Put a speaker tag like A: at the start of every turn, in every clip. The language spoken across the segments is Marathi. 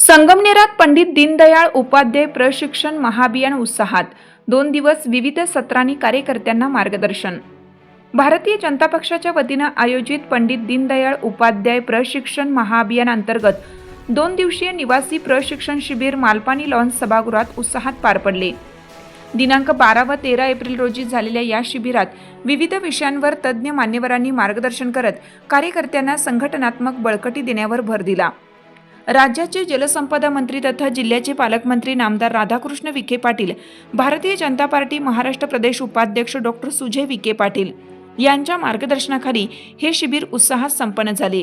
A: संगमनेरात पंडित दीनदयाळ उपाध्याय प्रशिक्षण महाअभियान उत्साहात 2 दिवस विविध सत्रांनी कार्यकर्त्यांना मार्गदर्शन। भारतीय जनता पक्षाच्या वतीनं आयोजित पंडित दीनदयाळ उपाध्याय प्रशिक्षण महाअभियान अंतर्गत 2 दिवसीय निवासी प्रशिक्षण शिबिर मालपानी लॉन्स सभागृहात उत्साहात पार पडले। दिनांक 12 व 13 एप्रिल रोजी झालेल्या या शिबिरात विविध विषयांवर तज्ज्ञ मान्यवरांनी मार्गदर्शन करत कार्यकर्त्यांना संघटनात्मक बळकटी देण्यावर भर दिला। राज्याचे जलसंपदा मंत्री तथा जिल्ह्याचे पालकमंत्री नामदार राधाकृष्ण विखे पाटील, भारतीय जनता पार्टी महाराष्ट्र प्रदेश उपाध्यक्ष डॉक्टर सुजय विखे पाटील यांच्या मार्गदर्शनाखाली हे शिबिर उत्साहात संपन्न झाले।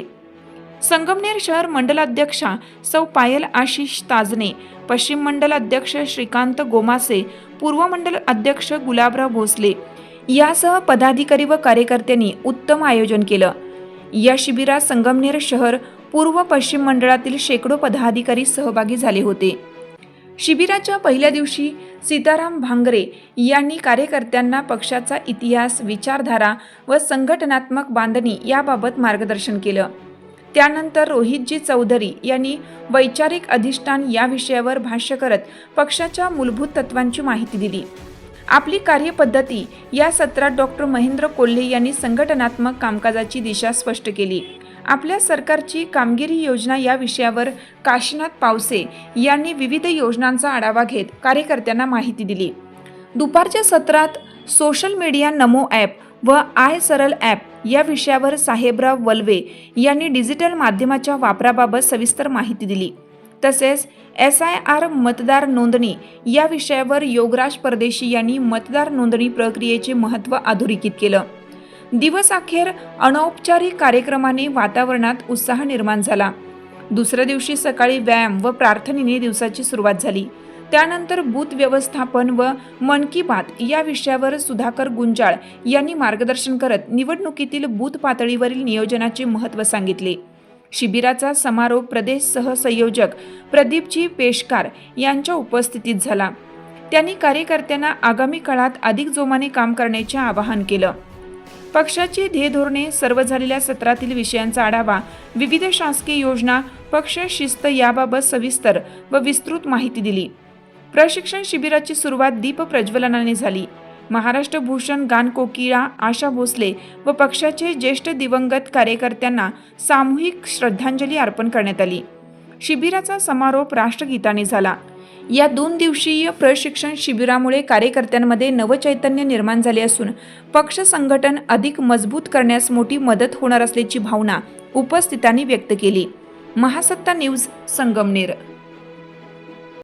A: संगमनेर शहर मंडलाध्यक्षा सौ पायल आशिष ताजने, पश्चिम मंडल अध्यक्ष श्रीकांत गोमासे, पूर्व मंडल अध्यक्ष गुलाबराव भोसले यासह पदाधिकारी व कार्यकर्त्यांनी उत्तम आयोजन केलं। या शिबिरात संगमनेर शहर पूर्व पश्चिम मंडळातील शेकडो पदाधिकारी सहभागी झाले होते। शिबिराच्या पहिल्या दिवशी सीताराम भांगरे यांनी कार्यकर्त्यांना पक्षाचा इतिहास, विचारधारा व संघटनात्मक बांधणी याबाबत मार्गदर्शन केलं। त्यानंतर रोहितजी चौधरी यांनी वैचारिक अधिष्ठान या विषयावर भाष्य करत पक्षाच्या मूलभूत तत्वांची माहिती दिली। आपली कार्यपद्धती या सत्रात डॉक्टर महेंद्र कोल्हे यांनी संघटनात्मक कामकाजाची दिशा स्पष्ट केली। आपल्या सरकारची कामगिरी योजना या विषयावर काशीनाथ पावसे यांनी विविध योजनांचा आढावा घेत कार्यकर्त्यांना माहिती दिली। दुपारच्या सत्रात सोशल मीडिया नमो ॲप व आय सरल ॲप या विषयावर साहेबराव वल्वे यांनी डिजिटल माध्यमाच्या वापराबाबत सविस्तर माहिती दिली। तसेच SIR मतदार नोंदणी या विषयावर योगराज परदेशी यांनी मतदार नोंदणी प्रक्रियेचे महत्त्व अधोरेखित केलं। दिवस अखेर अनौपचारिक कार्यक्रमाने वातावरणात उत्साह निर्माण झाला। दुसऱ्या दिवशी सकाळी व्यायाम व प्रार्थनेने दिवसाची सुरुवात झाली। त्यानंतर बूथ व्यवस्थापन व मन की बात या विषयावर सुधाकर गुंजाळ यांनी मार्गदर्शन करत निवडणुकीतील बूथ पातळीवरील नियोजनाचे महत्त्व सांगितले। शिबिराचा समारोप प्रदेश सहसंयोजक प्रदीपजी पेशकार यांच्या उपस्थितीत झाला। त्यांनी कार्यकर्त्यांना आगामी काळात अधिक जोमाने काम करण्याचे आवाहन केलं। पक्षाची ध्येयधोरणे, सर्व झालेल्या सत्रातील विषयांचा आढावा, विविध शासकीय योजना, पक्ष शिस्त याबाबत सविस्तर व विस्तृत माहिती दिली। प्रशिक्षण शिबिराची सुरुवात दीप प्रज्वलनाने झाली। महाराष्ट्र भूषण गानकोकिळा आशा भोसले व पक्षाचे ज्येष्ठ दिवंगत कार्यकर्त्यांना सामूहिक श्रद्धांजली अर्पण करण्यात आली। शिबिराचा समारोप राष्ट्रगीताने झाला। या 2 दिवसीय प्रशिक्षण शिबिरामुळे कार्यकर्त्यांमध्ये नवचैतन्य निर्माण झाले असून पक्ष संघटन अधिक मजबूत करण्यास मोठी मदत होणार असल्याची भावना उपस्थितांनी व्यक्त केली। महासत्ता न्यूज, संगमनेर।